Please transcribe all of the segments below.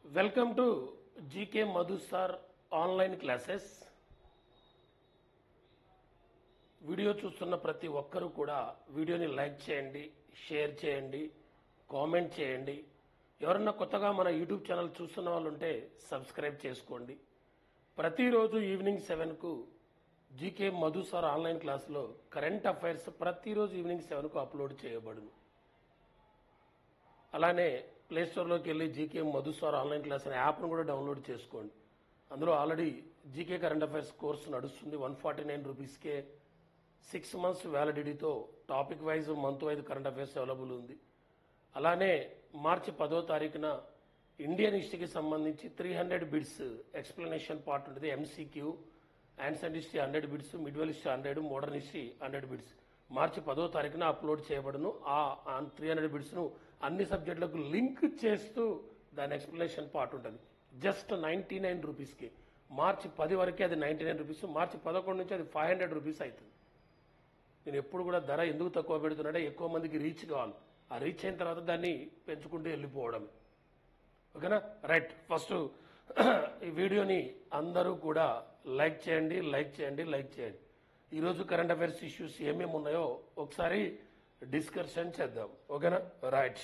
Welcome to GK Madhu sir online classes. Video చూస్తున్న ప్రతి ఒక్కరూ కూడా వీడియోని లైక్ చేయండి, షేర్ చేయండి, కామెంట్ చేయండి. ఎవరన్నా కొత్తగా మన యూట్యూబ్ ఛానల్ చూస్తున్న వాళ్ళు ఉంటే సబ్స్క్రైబ్ చేసుకోండి. ప్రతిరోజు ఈవినింగ్ 7కు జీకే మధు సార్ ఆన్లైన్ క్లాస్లో కరెంట్ అఫైర్స్ ప్రతిరోజు ఈవినింగ్ 7కు అప్లోడ్ చేయబడును. అలానే ప్లేస్టోర్లోకి వెళ్ళి GK Madhu sir online class అనే యాప్ను కూడా డౌన్లోడ్ చేసుకోండి. అందులో already GK current affairs course నడుస్తుంది. 149 రూపీస్కే 6 మంత్స్ వ్యాలిడిటీతో topic wise month wise current affairs available ఉంది. అలానే మార్చి 10వ తారీఖున ఇండియన్ హిస్టరీకి సంబంధించి 300 బిట్స్ ఎక్స్ప్లెనేషన్ పార్ట్ ఉంటుంది. MCQ, ancient history 100 bits, medieval history 100, modern history 100 bits మార్చి 10వ తారీఖున అప్లోడ్ చేయబడును. ఆ 300 బిట్స్ను అన్ని సబ్జెక్టులకు లింక్ చేస్తూ దాని ఎక్స్ప్లెనేషన్ పార్ట్ ఉంటుంది. జస్ట్ 99 రూపీస్కి. మార్చి 10 వరకే అది 99 రూపీస్. మార్చి 11 నుంచి అది 500 రూపీస్ అవుతుంది. నేను ఎప్పుడు కూడా ధర ఎందుకు తక్కువ పెడుతున్నాడే, ఎక్కువ మందికి రీచ్ కావాలి. ఆ రీచ్ అయిన తర్వాత దాన్ని పెంచుకుంటూ వెళ్ళిపోవడం. ఓకేనా? రైట్. ఫస్ట్ ఈ వీడియోని అందరూ కూడా లైక్ చేయండి, లైక్ చేయండి, లైక్ చేయండి. ఈరోజు కరెంట్ అఫైర్స్ ఇష్యూస్ ఏమేమి ఉన్నాయో ఒకసారి డిస్కషన్ చేద్దాం. ఓకేనా? రైట్.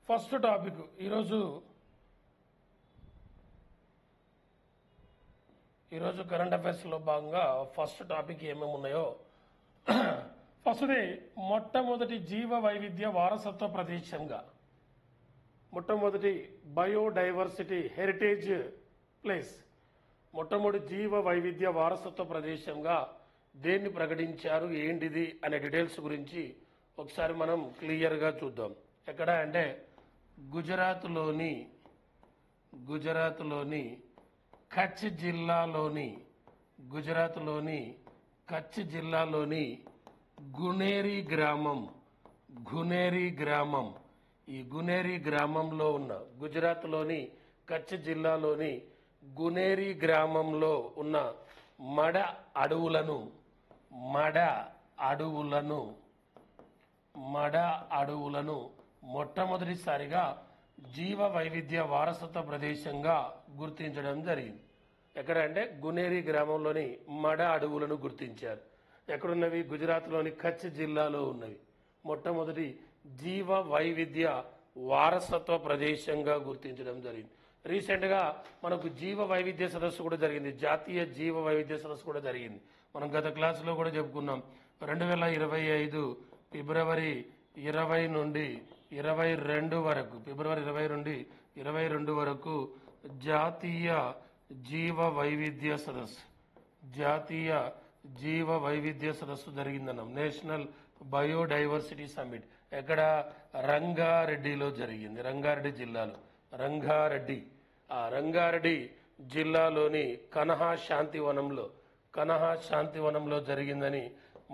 ఫస్ట్ టాపిక్ ఈరోజు కరెంట్ అఫైర్స్లో భాగంగా ఫస్ట్ టాపిక్ ఏమేమి ఉన్నాయో ఫస్ట్ది మొట్టమొదటి జీవ వైవిధ్య వారసత్వ ప్రదేశంగా, మొట్టమొదటి బయోడైవర్సిటీ హెరిటేజ్ ప్లేస్, మొట్టమొదటి జీవ వైవిధ్య వారసత్వ ప్రదేశంగా దేన్ని ప్రకటించారు, ఏంటిది అనే డీటెయిల్స్ గురించి ఒకసారి మనం క్లియర్గా చూద్దాం. ఎక్కడ అంటే గుజరాత్లోని కచ్ జిల్లాలోని గునేరి గ్రామం. ఈ గునేరి గ్రామంలో ఉన్న గుజరాత్లోని కచ్ జిల్లాలోని గునేరి గ్రామంలో ఉన్న మడ అడవులను మొట్టమొదటిసారిగా జీవ వైవిధ్య వారసత్వ ప్రదేశంగా గుర్తించడం జరిగింది. ఎక్కడ అంటే గునేరి గ్రామంలోని మడ అడవులను గుర్తించారు. ఎక్కడున్నవి? గుజరాత్లోని కచ్ జిల్లాలో ఉన్నవి. మొట్టమొదటి జీవ వైవిధ్య వారసత్వ ప్రదేశంగా గుర్తించడం జరిగింది. రీసెంట్గా మనకు జీవ వైవిధ్య సదస్సు కూడా జరిగింది. జాతీయ జీవ వైవిధ్య సదస్సు కూడా జరిగింది. మనం గత క్లాసులో కూడా చెప్పుకున్నాం. 2025 ఫిబ్రవరి 20 నుండి 22 వరకు, ఫిబ్రవరి 20 నుండి 22 వరకు జాతీయ జీవ వైవిధ్య సదస్సు జరిగిందన్నాం. National biodiversity summit. ఎక్కడ? రంగారెడ్డిలో జరిగింది. రంగారెడ్డి జిల్లాలో రంగారెడ్డి జిల్లాలోని కనహా శాంతివనంలో జరిగిందని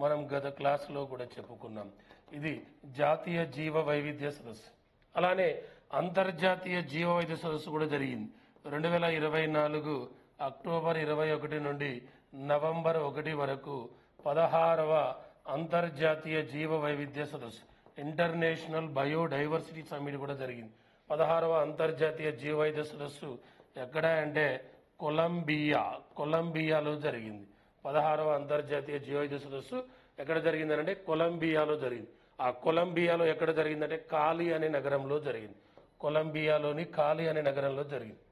మనం గత క్లాసులో కూడా చెప్పుకున్నాం. ఇది జాతీయ జీవ వైవిధ్య సదస్సు. అలానే అంతర్జాతీయ జీవ వైవిధ్య సదస్సు కూడా జరిగింది. 2024 అక్టోబర్ 21 నుండి నవంబర్ 1 వరకు 16వ అంతర్జాతీయ జీవ వైవిధ్య సదస్సు, ఇంటర్నేషనల్ బయోడైవర్సిటీ సమ్మిట్ కూడా జరిగింది. 16వ అంతర్జాతీయ జీవ వైవిధ్య సదస్సు ఎక్కడ అంటే కొలంబియాలో జరిగింది. 16వ అంతర్జాతీయ జీవ వైవిధ్య సదస్సు ఎక్కడ జరిగిందంటే కొలంబియాలో జరిగింది. ఆ కొలంబియాలో ఎక్కడ జరిగిందంటే కాలి అనే నగరంలో జరిగింది. కొలంబియాలోని కాలి అనే నగరంలో జరిగింది.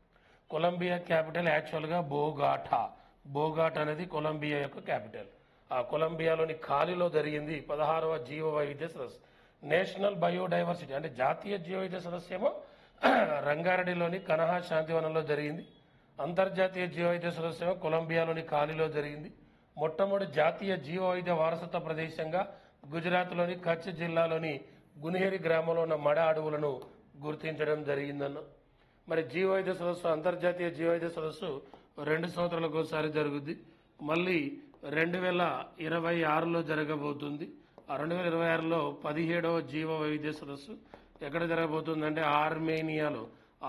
కొలంబియా క్యాపిటల్ యాక్చువల్గా బోగాటా అనేది కొలంబియా యొక్క క్యాపిటల్. ఆ కొలంబియాలోని కాలిలో జరిగింది 16వ జీవ వైవిధ్య సదస్సు. నేషనల్ బయోడైవర్సిటీ అంటే జాతీయ జీవ వైవిధ్య సదస్సు ఏమో రంగారెడ్డిలోని కనహా శాంతివనంలో జరిగింది. అంతర్జాతీయ జీవ వైవిధ్య సదస్సు ఏమో కొలంబియాలోని కాలిలో జరిగింది. మొట్టమొదటి జాతీయ జీవ వైవిధ్య వారసత్వ ప్రదేశంగా గుజరాత్లోని కచ్ జిల్లాలోని గునేరి గ్రామంలో ఉన్న మడ అడవులను గుర్తించడం జరిగిందన్న. మరి జీవ వైవిధ్య సదస్సు, అంతర్జాతీయ జీవ వైవిధ్య సదస్సు 2 సంవత్సరాలకు ఒకసారి జరుగుద్ది. మళ్ళీ 2026లో జరగబోతుంది. ఆ 2026లో 17వ జీవ వైవిధ్య సదస్సు ఎక్కడ జరగబోతుందంటే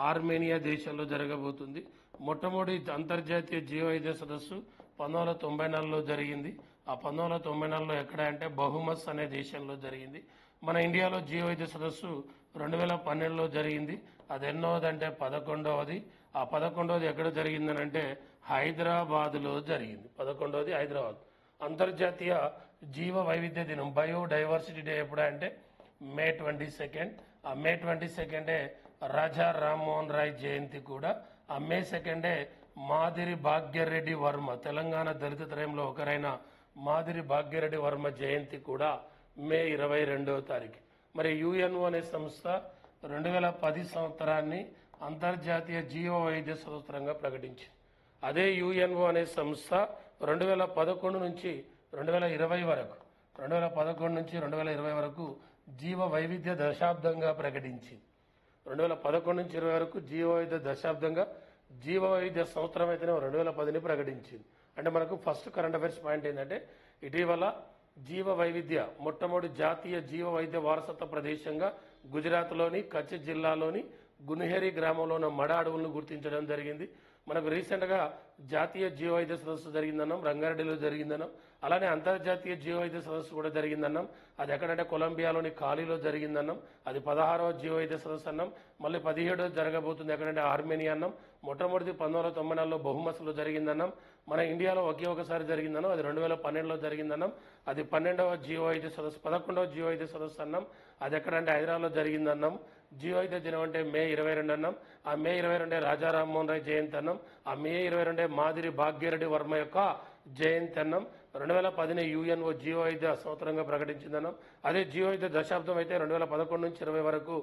ఆర్మేనియా దేశంలో జరగబోతుంది. మొట్టమొదటి అంతర్జాతీయ జీవ వైవిధ్య సదస్సు 1994లో జరిగింది. ఆ 1994లో ఎక్కడ అంటే బహుమస్ అనే దేశంలో జరిగింది. మన ఇండియాలో జీవ వైవిధ్య సదస్సు 2012లో జరిగింది. అది ఎన్నోదంటే 11వది. ఆ 11వది ఎక్కడ జరిగిందనంటే హైదరాబాద్లో జరిగింది. 11వది హైదరాబాద్. అంతర్జాతీయ జీవ వైవిధ్య దినం బయోడైవర్సిటీ డే ఎప్పుడంటే మే 22. ఆ మే 22 రాజా రామ్మోహన్ రాయ్ జయంతి కూడా. ఆ మే 2 మాదిరి భాగ్యరెడ్డి వర్మ, తెలంగాణ దళిత త్రయంలో ఒకరైన మాదిరి భాగ్యరెడ్డి వర్మ జయంతి కూడా మే 22వ తారీఖు. మరి యుఎన్ఓ అనే సంస్థ 2010 సంవత్సరాన్ని అంతర్జాతీయ జీవ వైవిధ్య సంవత్సరంగా ప్రకటించింది. అదే యుఎన్ఓ అనే సంస్థ 2011 నుంచి 2020 వరకు 2011 నుంచి 2020 వరకు జీవ వైవిధ్య దశాబ్దంగా ప్రకటించింది. 2011 నుంచి 20 వరకు జీవ వైవిధ్య దశాబ్దంగా, జీవ వైవిధ్య సంవత్సరం అయితేనే 2010ని ప్రకటించింది. అంటే మనకు ఫస్ట్ కరెంట్ అఫైర్స్ పాయింట్ ఏంటంటే ఇటీవల జీవ వైవిధ్య మొట్టమొదటి జాతీయ జీవ వైవిధ్య వారసత్వ ప్రదేశంగా గుజరాత్లోని కచ్ జిల్లాలోని గున్హేరి గ్రామంలో ఉన్న మడ అడవులను గుర్తించడం జరిగింది. మనకు రీసెంట్గా జాతీయ జీవ వైద్య సదస్సు జరిగిందన్నాం, రంగారెడ్డిలో జరిగిందన్నాం. అలానే అంతర్జాతీయ జీవ వైద్య సదస్సు కూడా జరిగిందన్నాం. అది ఎక్కడంటే కొలంబియాలోని కాలీలో జరిగిందన్నాం. అది 16వ జీవ వైద్య సదస్సు అన్నాం. మళ్ళీ 17వ జరగబోతుంది ఎక్కడంటే ఆర్మేనియా అన్నాం. మొట్టమొదటి 1994లో బహుమస్లో జరిగిందన్నాం. మన ఇండియాలో ఒకే ఒకసారి జరిగిందన్నాం. అది 2012లో జరిగిందన్నాం. అది 12వ జీవ వైద్య సదస్సు, 11వ జీవ వైద్య సదస్సు అన్నాం. అది ఎక్కడంటే హైదరాబాద్లో జరిగిందన్నాం. జీవ వైద్య దినం అంటే మే 22 అన్నాం. ఆ మే 22 రాజా రామ్మోహన్ రాయ్ జయంతి అన్నాం. ఆ మే 22 మాదిరి భాగ్యరెడ్డి వర్మ యొక్క జయంతి అన్నాం. 2010 యుఎన్ఓ జీవ వైద్య సంవత్సరంగా ప్రకటించిందన్నాం. అదే జీవ వైద్య దశాబ్దం అయితే 2011 నుంచి 20 వరకు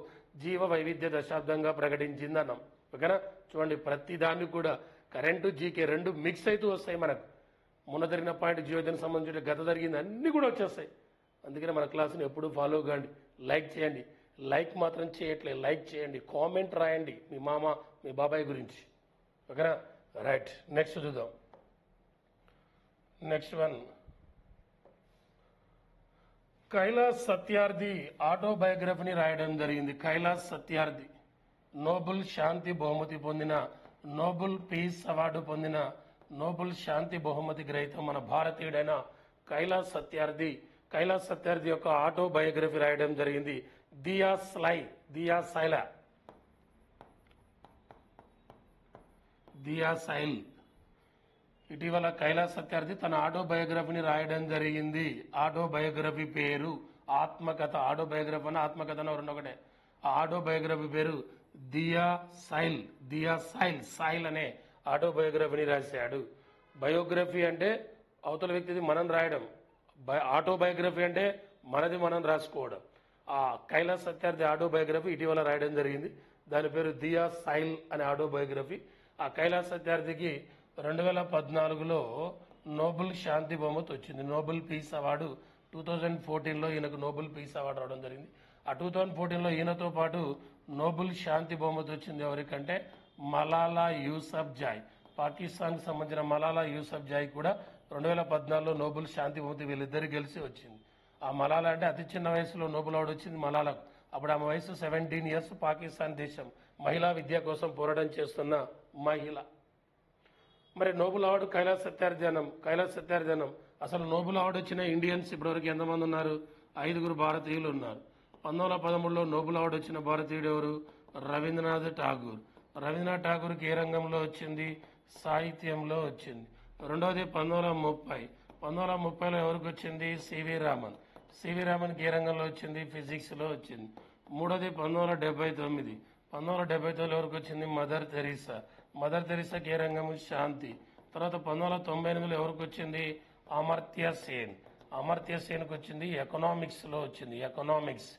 జీవ వైవిధ్య దశాబ్దంగా ప్రకటించిందన్నాం. ఓకేనా? చూడండి, ప్రతి దాన్ని కూడా కరెంటు జీకే రెండు మిక్స్ అవుతూ వస్తాయి. మనకు మొన్న జరిగిన పాయింట్ జీవ వైద్యానికి సంబంధించిన గత జరిగింది అన్నీ కూడా వచ్చేస్తాయి. అందుకనే మన క్లాసుని ఎప్పుడు ఫాలో కాండి, లైక్ చేయండి. లైక్ మాత్రం చేయట్లేదు, లైక్ చేయండి, కామెంట్ రాయండి మీ మామ మీ బాబాయ్ గురించి. ఓకేనా? రైట్, నెక్స్ట్ చూద్దాం. నెక్స్ట్ వన్, కైలాస్ సత్యార్థి ఆటోబయోగ్రఫీని రాయడం జరిగింది. కైలాస్ సత్యార్థి నోబెల్ శాంతి బహుమతి పొందిన, నోబెల్ పీస్ అవార్డు పొందిన, నోబెల్ శాంతి బహుమతి గ్రహీత మన భారతీయుడైన కైలాస్ సత్యార్థి. కైలాస్ సత్యార్థి యొక్క ఆటోబయోగ్రఫీ రాయడం జరిగింది. దియా సైల్. ఇటీవల కైలాస్ సత్యార్థి తన ఆటోబయోగ్రఫీని రాయడం జరిగింది. ఆటోబయోగ్రఫీ పేరు ఆత్మకథ. ఆటోబయోగ్రఫీ అన్న ఆత్మకథ రెండు ఒకటే. ఆ ఆటోబయోగ్రఫీ పేరు దియా సైల్ అనే ఆటోబయోగ్రఫీని రాశాడు. బయోగ్రఫీ అంటే అవతల వ్యక్తిది మనం రాయడం, ఆటోబయోగ్రఫీ అంటే మనది మనం రాసుకోవడం. ఆ కైలాస్ సత్యార్థి ఆటోబయోగ్రఫీ ఇటీవల రాయడం జరిగింది. దాని పేరు దియా సైల్ అనే ఆటోబయోగ్రఫీ. ఆ కైలాస్ సత్యార్థికి 2014లో నోబెల్ శాంతి బహుమతి వచ్చింది. నోబెల్ పీస్ అవార్డు 2014లో ఈయనకు నోబెల్ పీస్ అవార్డు రావడం జరిగింది. ఆ 2014లో ఈయనతో పాటు నోబెల్ శాంతి బహుమతి వచ్చింది ఎవరికంటే మలాలా యూసఫ్జాయ్. పాకిస్తాన్కి సంబంధించిన మలాలా యూసఫ్జాయ్ కూడా 2014లో నోబెల్ శాంతి బహుమతి వీళ్ళిద్దరు గెలిచి వచ్చింది. ఆ మలాలా అంటే అతి చిన్న వయసులో నోబెల్ అవార్డు వచ్చింది మలాలకు. అప్పుడు ఆమె వయసు 17 years. పాకిస్తాన్ దేశం మహిళా విద్య కోసం పోరాటం చేస్తున్న మహిళ. మరి నోబెల్ అవార్డు కైలాస్ సత్యార్థి అనం. అసలు నోబెల్ అవార్డు వచ్చిన ఇండియన్స్ ఇప్పటివరకు ఎంతమంది ఉన్నారు? 5 భారతీయులు ఉన్నారు. 1913లో నోబెల్ అవార్డు వచ్చిన భారతీయుడు ఎవరు? రవీంద్రనాథ్ ఠాగూర్. రవీంద్రనాథ్ ఠాగూర్కి ఏ రంగంలో వచ్చింది? సాహిత్యంలో వచ్చింది. రెండవది 1930లో ఎవరికి వచ్చింది? సివి రామన్. సివి రామన్కి ఏ రంగంలో వచ్చింది? ఫిజిక్స్లో వచ్చింది. మూడోది 1979. 1979లో ఎవరికి వచ్చింది? మదర్ తెరీసాకి ఏ రంగము? శాంతి. తర్వాత 1998లో ఎవరికి వచ్చింది? అమర్త్య సేన్కి వచ్చింది ఎకనామిక్స్లో వచ్చింది, ఎకనామిక్స్.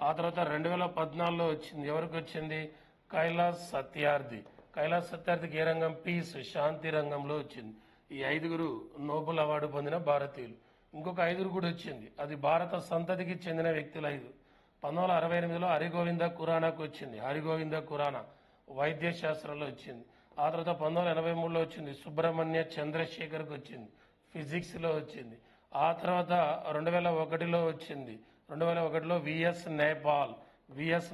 ఆ తర్వాత 2014లో వచ్చింది ఎవరికి వచ్చింది? కైలాస్ సత్యార్థికి ఏ రంగం? పీస్, శాంతి రంగంలో వచ్చింది. ఈ 5 నోబెల్ అవార్డు పొందిన భారతీయులు. ఇంకొక 5 కూడా వచ్చింది. అది భారత సంతతికి చెందిన వ్యక్తులు 5. 1968లో హరిగోవింద ఖురానాకు వచ్చింది. హరిగోవింద ఖురానా వైద్య శాస్త్రంలో వచ్చింది. ఆ తర్వాత 1983లో వచ్చింది సుబ్రహ్మణ్య చంద్రశేఖర్కి వచ్చింది, ఫిజిక్స్లో వచ్చింది. ఆ తర్వాత 2001లో వచ్చింది. 2001లో విఎస్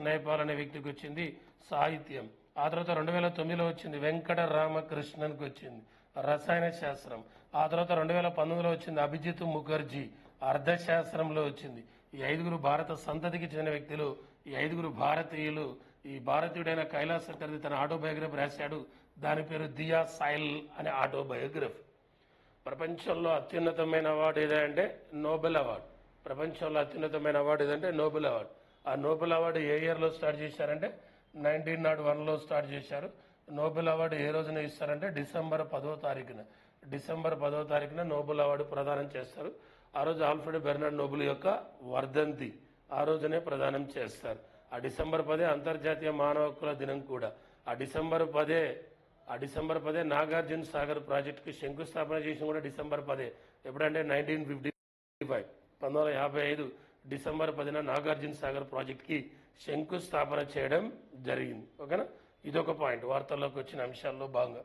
నైపాల్ అనే వ్యక్తికి వచ్చింది సాహిత్యం. ఆ తర్వాత 2009లో వచ్చింది వెంకట రామకృష్ణన్కి వచ్చింది రసాయన శాస్త్రం. ఆ తర్వాత 2019లో వచ్చింది అభిజిత్ ముఖర్జీ అర్థశాస్త్రంలో వచ్చింది. ఈ 5 భారత సంతతికి చెందిన వ్యక్తులు ఈ 5 భారతీయులు, ఈ భారతీయుడైన కైలాస్ సత్యార్థి తన ఆటోబయోగ్రఫీ రాశాడు. దాని పేరు దియా సాయిల్ అనే ఆటోబయోగ్రఫీ. ప్రపంచంలో అత్యున్నతమైన అవార్డు ఏదంటే నోబెల్ అవార్డు. ప్రపంచంలో అత్యున్నతమైన అవార్డు ఏదంటే నోబెల్ అవార్డు. ఆ నోబెల్ అవార్డు ఏ ఇయర్లో స్టార్ట్ చేశారంటే 1901లో స్టార్ట్ చేశారు. నోబెల్ అవార్డు ఏ రోజున ఇస్తారంటే డిసెంబర్ 10వ తారీఖున. డిసెంబర్ 10వ తారీఖున నోబెల్ అవార్డు ప్రదానం చేస్తారు. ఆ రోజు ఆల్ఫ్రెడ్ బెర్నార్డ్ నోబెల్ యొక్క వర్ధంతి ఆ రోజునే ప్రదానం చేస్తారు. ఆ డిసెంబర్ 10 అంతర్జాతీయ మానవ హక్కుల దినం కూడా. ఆ డిసెంబర్ 10 నాగార్జున సాగర్ ప్రాజెక్టుకి శంకుస్థాపన చేసిన కూడా డిసెంబర్ 10. ఎప్పుడంటే 1955 డిసెంబర్ 10న నాగార్జున సాగర్ ప్రాజెక్ట్కి శంకుస్థాపన చేయడం జరిగింది. ఓకేనా, ఇదొక పాయింట్ వార్తల్లోకి వచ్చిన అంశాల్లో భాగంగా.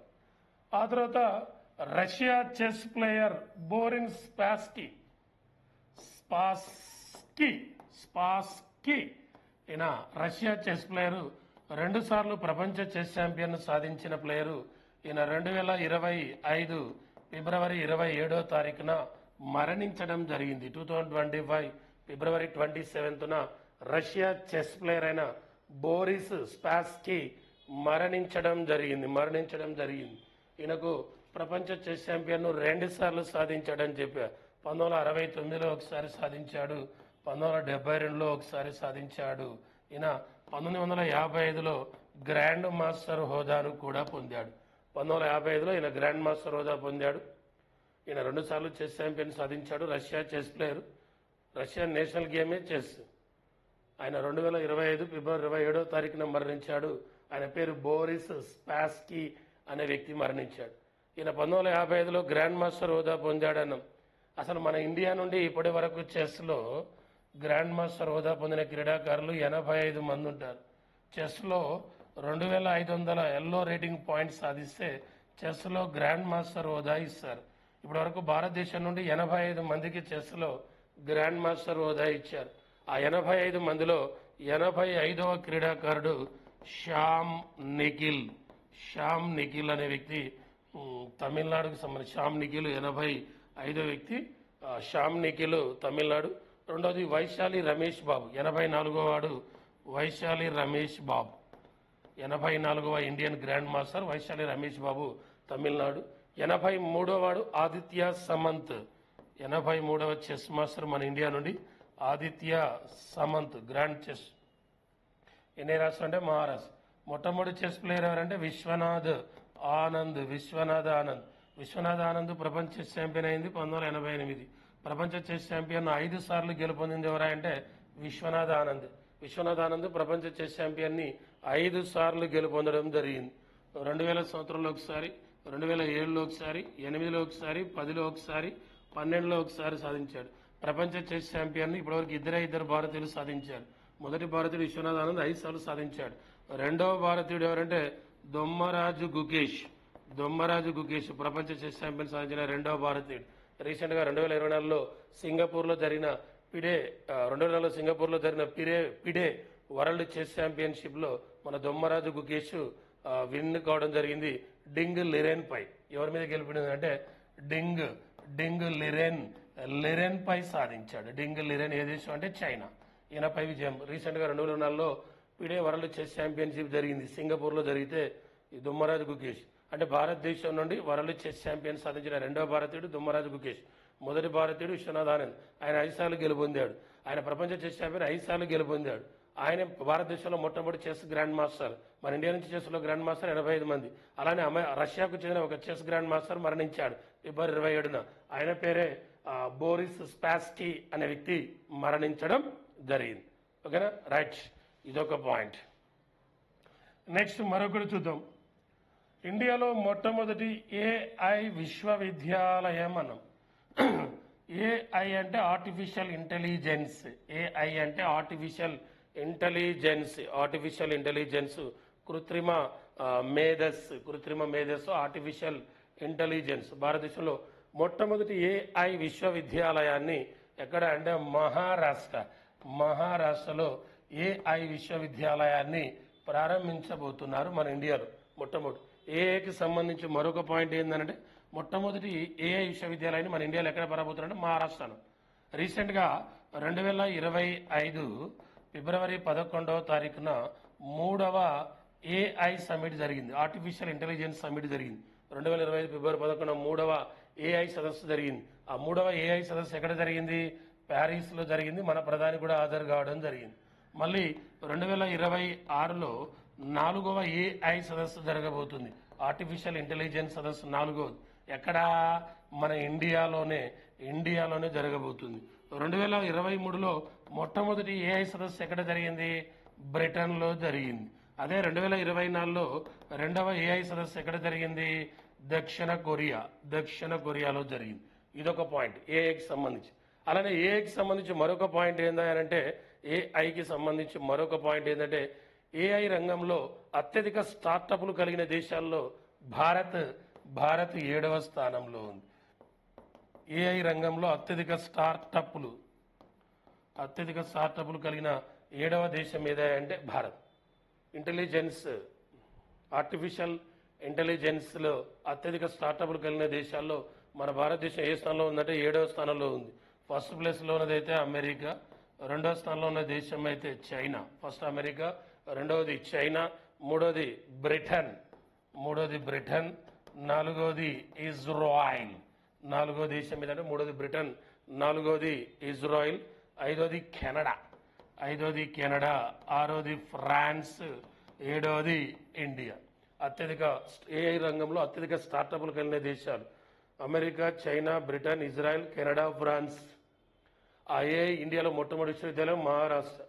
ఆ తర్వాత రష్యా చెస్ ప్లేయర్ బోరిన్ స్పాస్కీ ఈయన రష్యా చెస్ ప్లేయరు, 2 సార్లు ప్రపంచ చెస్ ఛాంపియన్ సాధించిన ప్లేయరు. ఈయన 2025 ఫిబ్రవరి 27వ తారీఖున మరణించడం జరిగింది. 2025 ఫిబ్రవరి 27న రష్యా చెస్ ప్లేయర్ అయిన బోరిస్ స్పాస్కీ మరణించడం జరిగింది. ఈయనకు ప్రపంచ చెస్ ఛాంపియన్ 2 సార్లు సాధించాడని చెప్పారు. 1969లో ఒకసారి సాధించాడు, 1972లో ఒకసారి సాధించాడు. ఈయన 1955లో గ్రాండ్ మాస్టర్ హోదాను కూడా పొందాడు. 1955లో ఈయన గ్రాండ్ మాస్టర్ హోదా పొందాడు. ఈయన 2 సార్లు చెస్ ఛాంపియన్ సాధించాడు. Russia chess player. Russia national గేమే చెస్. ఆయన 2025 ఫిబ్రవరి 27వ తారీఖున మరణించాడు. ఆయన పేరు బోరిస్ స్పాస్కీ అనే వ్యక్తి మరణించాడు. ఈయన 1955లో గ్రాండ్ మాస్టర్ హోదా పొందాడన్నాం. అసలు మన ఇండియా నుండి ఇప్పటి వరకు చెస్లో గ్రాండ్ మాస్టర్ హోదా పొందిన క్రీడాకారులు 85 మంది ఉంటారు. చెస్లో 2500 ఎల్లో రేటింగ్ పాయింట్స్ సాధిస్తే చెస్లో గ్రాండ్ మాస్టర్ హోదా ఇస్తారు. ఇప్పటి వరకు భారతదేశం నుండి 85 మందికి చెస్లో గ్రాండ్ మాస్టర్ హోదా ఇచ్చారు. ఆ 85 మందిలో 85వ క్రీడాకారుడు శ్యామ్ నిఖిల్ అనే వ్యక్తి, తమిళనాడుకు సంబంధించి శ్యామ్ నిఖిల్ 85వ వ్యక్తి. శ్యామ్ నిఖిల్ తమిళనాడు. రెండవది వైశాలి రమేష్ బాబు, 84వ వాడు వైశాలి రమేష్ బాబు, 84వ Indian grand master Vaishali Ramesh Babu Tamil Nadu. 83వ వాడు ఆదిత్య సమంత్, 83వ చెస్ మాస్టర్ మన ఇండియా నుండి ఆదిత్య సమంత్ గ్రాండ్ చెస్. ఎన్ని రాష్ట్రం అంటే మహారాష్ట్ర. మొట్టమొదటి చెస్ ప్లేయర్ ఎవరంటే విశ్వనాథ్ ఆనంద్ ప్రపంచ చెస్ ఛాంపియన్ అయింది 1988. ప్రపంచ చెస్ ఛాంపియన్ 5 సార్లు గెలుపొందింది ఎవరంటే విశ్వనాథ్ ఆనంద్ ప్రపంచ చెస్ ఛాంపియన్ ని 5 సార్లు గెలుపొందడం జరిగింది. 2000 సంవత్సరంలో ఒకసారి, 2007లో ఒకసారి, 8లో ఒకసారి, 10లో ఒకసారి, 12లో ఒకసారి సాధించాడు. ప్రపంచ చెస్ ఛాంపియన్ ఇప్పటివరకు ఇద్దరు భారతీయులు సాధించారు. మొదటి భారతీయుడు విశ్వనాథ్ ఆనంద్ 5 సార్లు సాధించాడు. రెండవ భారతీయుడు ఎవరంటే దొమ్మరాజు గుకేష్ ప్రపంచ చెస్ ఛాంపియన్ సాధించిన రెండవ భారతీయుడు. రీసెంట్ గా 2024లో సింగపూర్లో జరిగిన పిడే వరల్డ్ చెస్ ఛాంపియన్షిప్ లో మన దొమ్మరాజు గుకేష్ విన్ కావడం జరిగింది. డింగ్ లిరెన్ పై ఎవరి మీద గెలిపింది అంటే డింగ్ లిరెన్ పై సాధించాడు. డింగ్ లిరెన్ ఏ దేశం అంటే చైనా. ఈయనపై విజయం. రీసెంట్ గా 2024లో పిడే వరల్డ్ చెస్ ఛాంపియన్షిప్ జరిగింది, సింగపూర్లో జరిగితే ఈ దొమ్మరాజు గుకేష్ అంటే భారతదేశం నుండి వరల్డ్ చెస్ ఛాంపియన్ సాధించిన రెండవ భారతీయుడు దొమ్మరాజు గుకేష్. మొదటి భారతీయుడు విశ్వనాథ్ ఆనంద్, ఆయన 5 సార్లు గెలుపొందాడు. ఆయన ప్రపంచ చెస్ ఛాంపియన్ 5 సార్లు గెలుపొందాడు. ఆయన భారతదేశంలో మొట్టమొదటి చెస్ గ్రాండ్ మాస్టర్. మన ఇండియా నుంచి చెస్లో గ్రాండ్ మాస్టర్ 85 మంది. అలానే రష్యాకు చెందిన ఒక చెస్ గ్రాండ్ మాస్టర్ మరణించాడు ఫిబ్రవరి 27న. ఆయన పేరే బోరిస్ స్పాస్కీ అనే వ్యక్తి మరణించడం జరిగింది. ఓకేనా, రైట్, ఇదొక పాయింట్. నెక్స్ట్ మరొకటి చూద్దాం. ఇండియాలో మొట్టమొదటి ఏఐ విశ్వవిద్యాలయం అన్నాం. ఏఐ అంటే ఆర్టిఫిషియల్ ఇంటెలిజెన్స్. ఆర్టిఫిషియల్ ఇంటెలిజెన్స్ కృత్రిమ మేధస్సు ఆర్టిఫిషియల్ ఇంటెలిజెన్స్. భారతదేశంలో మొట్టమొదటి ఏఐ విశ్వవిద్యాలయాన్ని ఎక్కడ అంటే మహారాష్ట్రలో ఏఐ విశ్వవిద్యాలయాన్ని ప్రారంభించబోతున్నారు మన ఇండియాలో. మొట్టమొదటి ఏఐకి సంబంధించి మరొక పాయింట్ ఏంటంటే మొట్టమొదటి ఏఐ విశ్వవిద్యాలయాన్ని మన ఇండియాలో ఎక్కడ ప్రారంభిస్తున్నారంటే మహారాష్ట్రలో. రీసెంట్గా 2025 ఫిబ్రవరి 11వ తారీఖున 3వ ఏఐ సమిట్ జరిగింది. ఆర్టిఫిషియల్ ఇంటెలిజెన్స్ సమిట్ జరిగింది. 2025 ఫిబ్రవరి 11న 3వ ఏఐ సదస్సు జరిగింది. ఆ 3వ ఏఐ సదస్సు ఎక్కడ జరిగింది? ప్యారిస్లో జరిగింది. మన ప్రధాని కూడా హాజరు కావడం జరిగింది. మళ్ళీ 2026లో 4వ ఏఐ సదస్సు జరగబోతుంది. ఆర్టిఫిషియల్ ఇంటెలిజెన్స్ సదస్సు 4వది. ఎక్కడ? మన ఇండియాలోనే జరగబోతుంది. 2023లో మొట్టమొదటి ఏఐ సదస్సు ఎక్కడ జరిగింది? బ్రిటన్లో జరిగింది. అదే 2024లో 2వ ఏఐ సదస్సు ఎక్కడ జరిగింది? దక్షిణ కొరియాలో జరిగింది. ఇదొక పాయింట్ ఏఐకి సంబంధించి. అలానే ఏఐకి సంబంధించి మరొక పాయింట్ ఏంటంటే ఏఐకి సంబంధించి మరొక పాయింట్ ఏంటంటే ఏఐ రంగంలో అత్యధిక స్టార్టప్లు కలిగిన దేశాల్లో భారత్ 7వ స్థానంలో ఉంది. ఏఐ రంగంలో అత్యధిక స్టార్టప్లు కలిగిన 7వ దేశం ఏదంటే భారత్. ఆర్టిఫిషియల్ ఇంటెలిజెన్స్లో అత్యధిక స్టార్టప్లు కలిగిన దేశాల్లో మన భారతదేశం ఏ స్థానంలో ఉందంటే 7వ స్థానంలో ఉంది. ఫస్ట్ ప్లేస్లో ఉన్నదైతే అమెరికా, 2వ స్థానంలో ఉన్న దేశం అయితే చైనా. ఫస్ట్ అమెరికా, 2వది చైనా, 3వది బ్రిటన్, 4వది ఇజ్రాయిల్. 4వ దేశం ఏదంటే 3వది బ్రిటన్, 4వది ఇజ్రాయిల్, 5వది కెనడా, 6వది ఫ్రాన్స్, 7వది ఇండియా. అత్యధిక ఏఐ రంగంలో అత్యధిక స్టార్టప్లు కలిగిన దేశాలు America, China, Britain, Israel, Canada, France. ఆ ఏఐ ఇండియాలో మొట్టమొదటి విశ్వవిద్యాలయం మహారాష్ట్ర.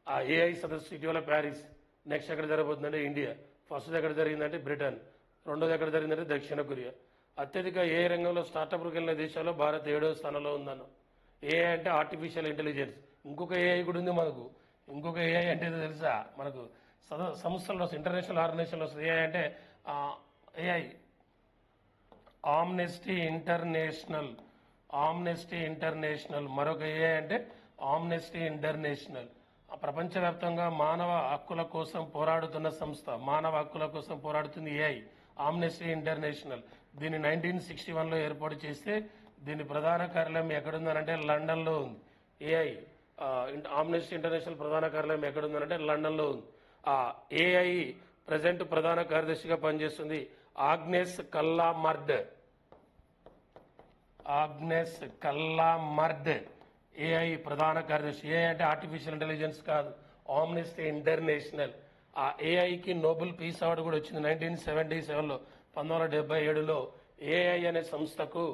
ఆ ఏఐ సదస్సు ఇటీవల ప్యారిస్. నెక్స్ట్ ఎక్కడ జరగబోతుందంటే ఇండియా. ఫస్ట్ ఎక్కడ జరిగిందంటే బ్రిటన్, 2వది ఎక్కడ జరిగిందంటే దక్షిణ కొరియా. అత్యధిక ఏఐ రంగంలో స్టార్టప్లు కలిగిన దేశాల్లో భారత్ 7వ స్థానంలో ఉందన్న. ఏఐ అంటే ఆర్టిఫిషియల్ ఇంటెలిజెన్స్. ఇంకొక ఏఐ కూడా ఉంది మనకు. ఇంకొక ఏఐ అంటే తెలుసా మనకు? సంస్థల్లో ఇంటర్నేషనల్ ఆర్గనైజేషన్లో వస్తుంది. ఏఐ అంటే ఏఐ ఆమ్నెస్టీ ఇంటర్నేషనల్. మరొక ఏఐ అంటే ఆమ్నెస్టీ ఇంటర్నేషనల్. ప్రపంచవ్యాప్తంగా మానవ హక్కుల కోసం పోరాడుతున్న సంస్థ. మానవ హక్కుల కోసం పోరాడుతుంది ఏఐ, ఆమ్నెస్టీ ఇంటర్నేషనల్. దీన్ని 1961లో ఏర్పాటు చేస్తే దీని ప్రధాన కార్యాలయం ఎక్కడుందనంటే లండన్లో ఉంది. ఏఐ ఆమ్నెస్టీ ఇంటర్నేషనల్ ప్రధాన కార్యాలయం ఎక్కడుందనంటే లండన్లో ఉంది. ఆ ఏఐ ప్రజెంట్ ప్రధాన కార్యదర్శిగా పనిచేస్తుంది ఆగ్నెస్ కల్లామర్డ్. ఏఐ ప్రధాన కార్యదర్శి. ఏఐ అంటే ఆర్టిఫిషియల్ ఇంటెలిజెన్స్ కాదు, ఆమ్నెస్టీ ఇంటర్నేషనల్. ఆ ఏఐకి నోబెల్ పీస్ అవార్డు కూడా వచ్చింది 1977లో. 1977లో ఏఐ అనే సంస్థకు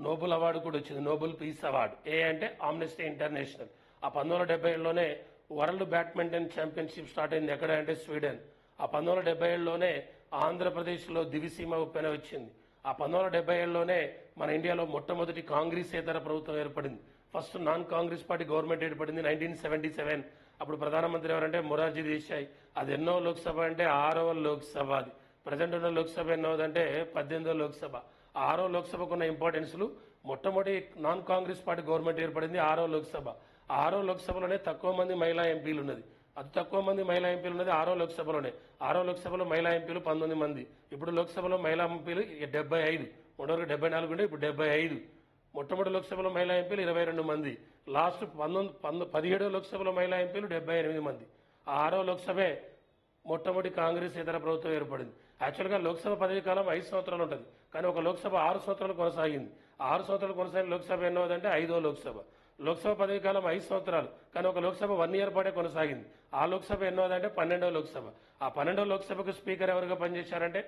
నోబెల్ అవార్డు కూడా వచ్చింది, నోబెల్ పీస్ అవార్డు. ఏఐ అంటే ఆమ్నెస్టీ ఇంటర్నేషనల్. ఆ 1977లోనే వరల్డ్ బ్యాడ్మింటన్ ఛాంపియన్షిప్ స్టార్ట్ అయింది. ఎక్కడ అంటే స్వీడన్. ఆ 1977లోనే ఆంధ్రప్రదేశ్లో దివిసీమ ఉప్పెన వచ్చింది. ఆ 1977లోనే మన ఇండియాలో మొట్టమొదటి కాంగ్రెసేతర ప్రభుత్వం ఏర్పడింది. First non Congress party government ఏర్పడింది 1977. అప్పుడు ప్రధానమంత్రి ఎవరంటే మొరార్జీ దేశాయ్. అది ఎన్నో లోక్సభ అంటే 6వ లోక్సభ. అది ప్రజెంట్ ఉన్న లోక్సభ ఎన్నోదంటే 18వ లోక్సభ. 6వ లోక్సభకు ఉన్న ఇంపార్టెన్స్లు మొట్టమొదటి నాన్ కాంగ్రెస్ పార్టీ గవర్నమెంట్ ఏర్పడింది 6వ లోక్సభ. 6వ లోక్సభలోనే తక్కువ మంది మహిళా ఎంపీలు ఉన్నది. అతి తక్కువ మంది మహిళా ఎంపీలు ఉన్నది 6వ లోక్సభలోనే. 6వ లోక్సభలో మహిళా ఎంపీలు 19 మంది. ఇప్పుడు లోక్సభలో మహిళా ఎంపీలు 75. మొదటి 74 ఉంటే ఇప్పుడు 75. మొట్టమొదటి లోక్సభలో మహిళా ఎంపీలు 22 మంది. లాస్ట్ 17వ లోక్సభలో మహిళా ఎంపీలు 78 మంది. ఆ 6వ లోక్సభే మొట్టమొదటి కాంగ్రెస్ ఇతర ప్రభుత్వం ఏర్పడింది. యాక్చువల్గా లోక్సభ పదవి కాలం 5 సంవత్సరాలు ఉంటుంది, కానీ ఒక లోక్సభ 6 సంవత్సరాలు కొనసాగింది. 6 సంవత్సరాలు కొనసాగిన లోక్సభ ఎన్నోదంటే 5వ లోక్సభ. లోక్సభ పదవి కాలం 5 సంవత్సరాలు, కానీ ఒక లోక్సభ 1 ఇయర్ పాటే కొనసాగింది. ఆ లోక్సభ ఎన్నోదంటే 12వ లోక్సభ. ఆ 12వ లోక్సభకు స్పీకర్ ఎవరుగా పనిచేశారంటే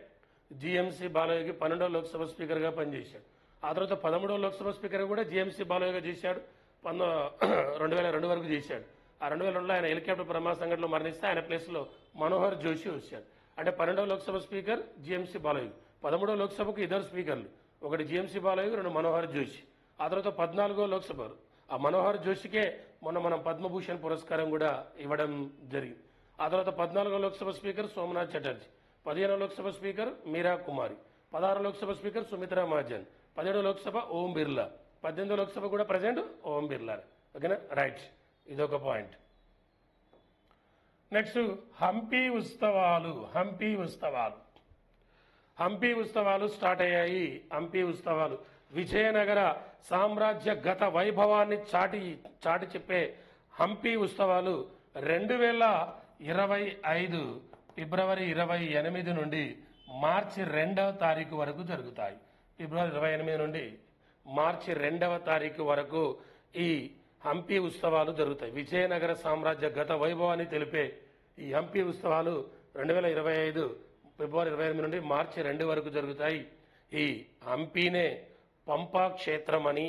జిఎంసి బాలయ్యకి 12వ లోక్సభ స్పీకర్గా పనిచేశాడు. ఆ తర్వాత 13వ లోక్సభ స్పీకర్ కూడా జిఎంసి బాలయ్యగా చేశాడు. 2002 వరకు చేశాడు. ఆ 2002లో ఆయన హెలికాప్టర్ ప్రమాద సంఘటనలో మరణిస్తే ఆయన ప్లేస్లో మనోహర్ జోషి వచ్చాడు. అంటే 12వ లోక్సభ స్పీకర్ జిఎంసి బాలయ్య. 13వ లోక్సభకు ఇద్దరు స్పీకర్లు, ఒకటి జిఎంసి బాలయ్య, 2 మనోహర్ జోషి. ఆ తర్వాత 14వ లోక్సభ ఆ మనోహర్ జోషికే మనం పద్మభూషణ్ పురస్కారం కూడా ఇవ్వడం జరిగింది. ఆ తర్వాత 14వ లోక్సభ స్పీకర్ సోమనాథ్ చటర్జీ, 15వ లోక్సభ స్పీకర్ మీరా కుమారి, 16వ లోక్సభ స్పీకర్ సుమిత్రా మహాజన్, 17వ లోక్సభ ఓం బిర్లా, 18వ లోక్సభ కూడా ప్రజెంట్ ఓం బిర్లా. ఓకేనా, రైట్, ఇదొక పాయింట్. నెక్స్ట్ హంపి ఉత్సవాలు స్టార్ట్ అయ్యాయి. హంపి ఉత్సవాలు విజయనగర సామ్రాజ్య గత వైభవాన్ని చాటి చెప్పే హంపి ఉత్సవాలు 2025 ఫిబ్రవరి 28 నుండి మార్చి 2వ తారీఖు వరకు జరుగుతాయి. ఫిబ్రవరి 28 నుండి మార్చి 2వ తారీఖు వరకు ఈ హంపి ఉత్సవాలు జరుగుతాయి. విజయనగర సామ్రాజ్య గత వైభవాన్ని తెలిపే ఈ హంపి ఉత్సవాలు 2025 ఫిబ్రవరి 28 నుండి మార్చి 2 వరకు జరుగుతాయి. ఈ హంపినే పంపా క్షేత్రమని,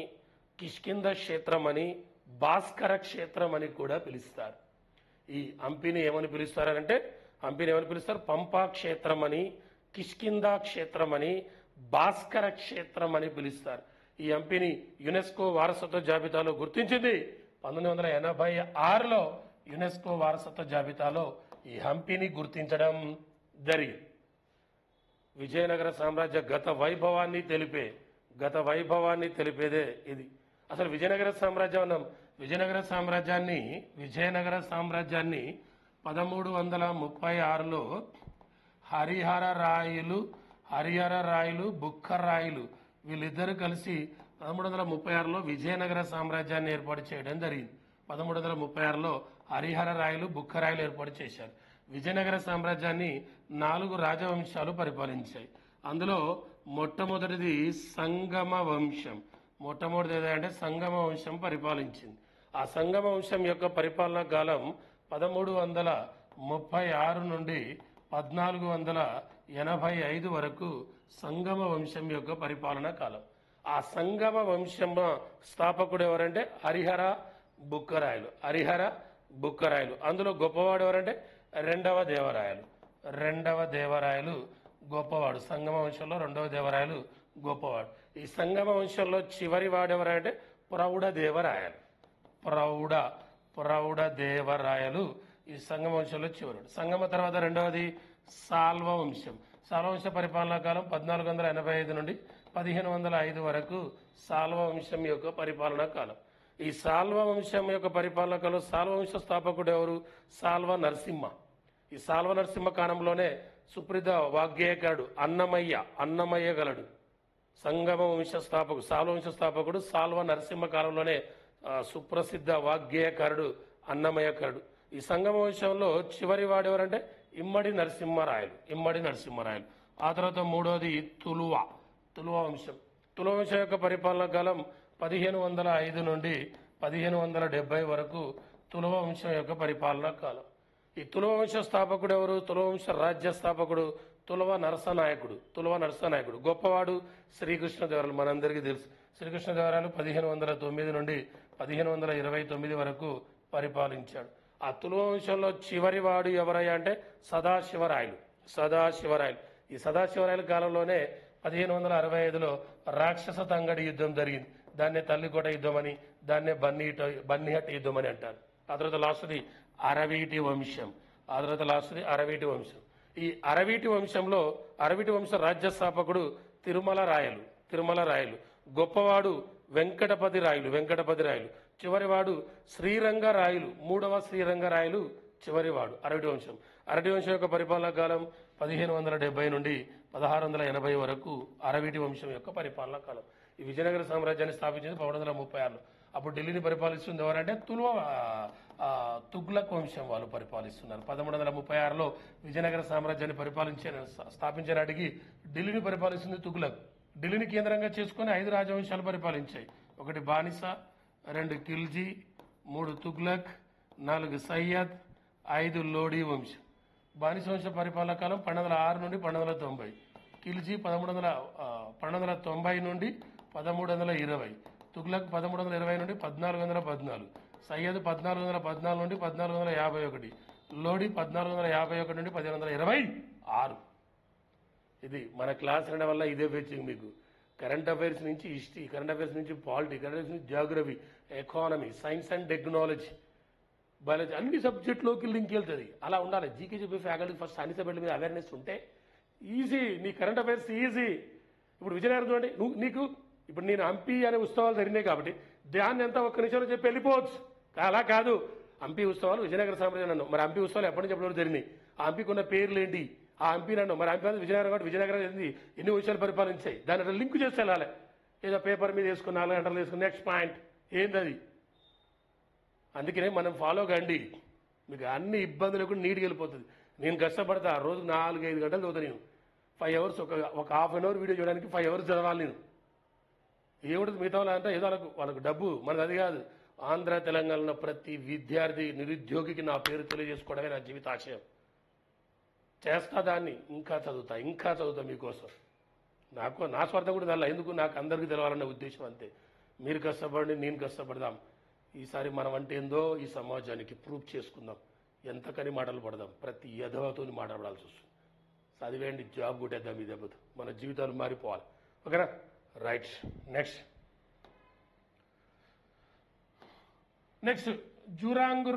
కిష్కింద క్షేత్రమని, భాస్కర క్షేత్రమని కూడా పిలుస్తారు. ఈ హంపిని ఏమని పిలుస్తారంటే హంపిని ఏమని పిలుస్తారు? పంపా క్షేత్రమని, కిష్కింద క్షేత్రమని, భాస్కర క్షేత్రమని పిలుస్తారు. ఈ హంపిని యునెస్కో వారసత్వ జాబితాలో గుర్తించింది 1986లో. యునెస్కో వారసత్వ జాబితాలో ఈ హంపిని గుర్తించడం జరిగింది. విజయనగర సామ్రాజ్య గత వైభవాన్ని తెలిపేదే ఇది. అసలు విజయనగర సామ్రాజ్యం అన్నాం. విజయనగర సామ్రాజ్యాన్ని 1336లో హరిహర రాయలు బుక్కర్ రాయలు వీళ్ళిద్దరూ కలిసి 1336లో విజయనగర సామ్రాజ్యాన్ని ఏర్పాటు చేయడం జరిగింది. 1336లో హరిహర రాయలు బుక్కర్ రాయలు ఏర్పాటు చేశారు. విజయనగర సామ్రాజ్యాన్ని 4 రాజవంశాలు పరిపాలించాయి. అందులో మొట్టమొదటిది సంగమ వంశం. మొట్టమొదటిది ఏదంటే సంగమ వంశం పరిపాలించింది. ఆ సంగమ వంశం యొక్క పరిపాలనా కాలం 1336 నుండి 1485 వరకు సంగమ వంశం యొక్క పరిపాలనా కాలం. ఆ సంగమ వంశం స్థాపకుడు ఎవరంటే హరిహర బుక్కరాయలు. అందులో గొప్పవాడు ఎవరంటే రెండవ దేవరాయలు గొప్పవాడు. సంగమ వంశంలో రెండవ దేవరాయలు గొప్పవాడు. ఈ సంగమ వంశంలో చివరి వాడు ఎవరంటే ప్రౌఢ దేవరాయలు ఈ సంగమ వంశంలో చివరుడు. సంగమ తర్వాత రెండవది సాల్వ వంశం పరిపాలనా కాలం 1485 నుండి 1505 వరకు సాల్వ వంశం యొక్క పరిపాలనా కాలం. ఈ సాల్వ వంశం యొక్క పరిపాలనా కాలం సాల్వ వంశ స్థాపకుడు ఎవరు? సాల్వ నరసింహ. ఈ సాల్వ నరసింహ కాలంలోనే సుప్రసిద్ధ వాగ్గేయకారుడు అన్నమయ్య గలడు. సంగమ వంశ స్థాపకుడు సాల్వ వంశ స్థాపకుడు సాల్వ నరసింహ కాలంలోనే సుప్రసిద్ధ వాగ్గేయకారుడు అన్నమయ్యకారుడు. ఈ సంగమ వంశంలో చివరి వాడు ఎవరంటే ఇమ్మడి నరసింహరాయలు. ఆ తర్వాత మూడవది తులువ వంశం యొక్క పరిపాలనా కాలం 1505 నుండి 1570 వరకు తులువ వంశం యొక్క పరిపాలనా కాలం. ఈ తులువ వంశ స్థాపకుడు ఎవరు? తులువ వంశ రాజ్య స్థాపకుడు తులువ నరసనాయకుడు. గొప్పవాడు శ్రీకృష్ణదేవరాయలు. మనందరికీ తెలుసు శ్రీకృష్ణదేవరాయలు 1509 నుండి 1529 వరకు పరిపాలించాడు. ఆ తులువ వంశంలో చివరి వాడు ఎవరయ్యా అంటే సదాశివరాయలు. ఈ సదాశివరాయల కాలంలోనే 1565లో రాక్షస తంగడి యుద్ధం జరిగింది. దాన్నే తల్లికోట యుద్ధం అని, దాన్నే బన్నిహట్ యుద్ధం అని అంటారు. ఆ తర్వాత లాస్ట్ది అరవీటి వంశం. ఈ అరవీటి వంశ రాజ్య స్థాపకుడు తిరుమల రాయలు. గొప్పవాడు వెంకటపతి రాయలు. చివరివాడు శ్రీరంగరాయలు. 3వ శ్రీరంగరాయలు చివరివాడు. అరవీటి వంశం యొక్క పరిపాలనా కాలం 1570 నుండి 1680 వరకు అరవీటి వంశం యొక్క పరిపాలనా కాలం. ఈ విజయనగర సామ్రాజ్యాన్ని స్థాపించింది 1336లో. అప్పుడు ఢిల్లీని పరిపాలిస్తుంది ఎవరంటే తుగ్లక్ వంశం వాళ్ళు పరిపాలిస్తున్నారు. 1336లో విజయనగర సామ్రాజ్యాన్ని స్థాపించడానికి ఢిల్లీని పరిపాలిస్తుంది తుగ్లక్. ఢిల్లీని కేంద్రంగా చేసుకుని 5 రాజవంశాలు పరిపాలించాయి. 1 బానిస, 2 ఖిల్జీ, 3 తుగ్లక్, 4 సయ్యద్, 5 లోడీ వంశం. బానిస వంశ పరిపాలనా కాలం 1206 నుండి 1290. ఖిల్జీ 1290 నుండి 1320. తుగ్లక్ 1320 నుండి 1414. సయ్యద్ 1414 నుండి 1451. లోడీ 1451 నుండి 1526. ఇది మన క్లాస్ వినడం వల్ల ఇదే ఫెచ్చింగ్ మీకు. కరెంట్ అఫైర్స్ నుంచి హిస్టరీ, కరెంట్ అఫైర్స్ నుంచి పాలిటీ, కరెంట్ అఫైర్స్ నుంచి Geography, economy, science and technology, biology అన్ని సబ్జెక్టులోకి లింక్ వెళ్తుంది. అలా ఉండాలి. జీకే చెప్పే ఫ్యాకల్టీ ఫస్ట్ అన్ని సబ్జెక్టుల మీద అవేర్నెస్ ఉంటే ఈజీ. నీ కరెంట్ అఫైర్స్ ఈజీ. ఇప్పుడు విజయనగరం చూడండి, నీకు ఇప్పుడు నేను హంపి అనే ఉత్సవాలు జరిగినాయి కాబట్టి దాన్ని ఎంత ఒక్క నిమిషంలో చెప్పి వెళ్ళిపోవచ్చు. అలా కాదు. హంపి ఉత్సవాలు విజయనగర సామ్రాజ్యం అన్నాం. మరి హంపి ఉత్సవాలు ఎప్పటి నుంచి ఎప్పటి జరిగినాయి? ఆ హంపికి ఉన్న పేర్లు ఏంటి? ఆ హంపి నన్ను మరి హంపి విజయనగరం కాబట్టి విజయనగరం ఏంది ఎన్ని విషయాలు పరిపాలించాయి దాన్ని అట్లా లింక్ చేస్తే వెళ్ళాలి. ఏదో పేపర్ మీద వేసుకుని 4 గంటలు వేసుకుని నెక్స్ట్ పాయింట్ ఏంది అది. అందుకనే మనం ఫాలో కండి. మీకు అన్ని ఇబ్బందులు కూడా నీట్గా వెళ్ళిపోతుంది. నేను కష్టపడతా, రోజుకు 4-5 గంటలు చదువుతా. నేను 5 అవర్స్ ఒక హాఫ్ అన్ అవర్ వీడియో చూడడానికి 5 అవర్స్ చదవాలి నేను. ఏముంటుంది మిగతా అంటే ఏదో వాళ్ళకు డబ్బు, మనది అది కాదు. ఆంధ్ర తెలంగాణలో ప్రతి విద్యార్థి నిరుద్యోగికి నా పేరు తెలియజేసుకోవడమే నా జీవిత ఆశయం. చేస్తా దాన్ని, ఇంకా చదువుతా మీకోసం. నా స్వార్థం కూడా దానిలో ఎందుకు, నాకు అందరికీ తెలవాలన్న ఉద్దేశం అంతే. మీరు కష్టపడి నేను కష్టపడదాం. ఈసారి మనం అంటే ఏందో ఈ సమాజానికి ప్రూఫ్ చేసుకుందాం. ఎంతకని మాటలు పడదాం, ప్రతి యధవతో మాట్లాడాల్సి వస్తుంది. చదివేయండి, జాబ్ కొట్టేద్దాం ఈ దెబ్బతో, మన జీవితాలు మారిపోవాలి. ఓకేనా? రైట్. నెక్స్ట్ జురాంగ్